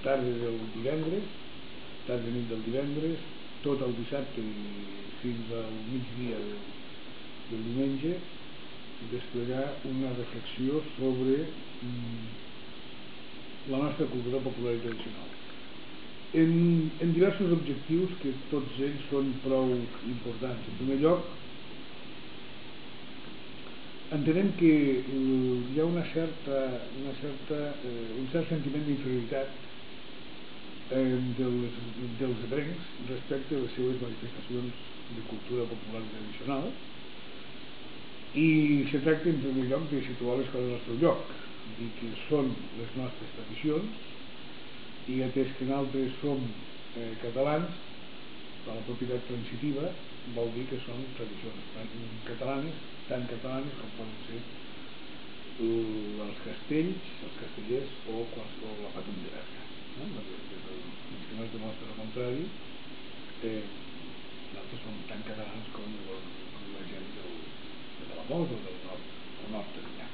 tarda del divendres, tarda nit del divendres, tot el dissabte fins al migdia del diumenge, desplegar una reflexió sobre la nostra cultura popular i tradicional en diversos objectius que tots ells són prou importants. En primer lloc, entenem que hi ha un cert sentiment d'inferioritat dels ebrencs respecte a les seves manifestacions de cultura popular i tradicional, i se tracta en primer lloc de situar les coses al seu lloc, dir que són les nostres tradicions, i atès que nosaltres som catalans, la propietat transitiva vol dir que són tradicions catalanes, tan catalanes com poden ser els castells, els castellers o la patum de Berga. Fins que no es demostra el contrari, nosaltres som tan catalans com la gent de Palamós o del nord d'Anyà.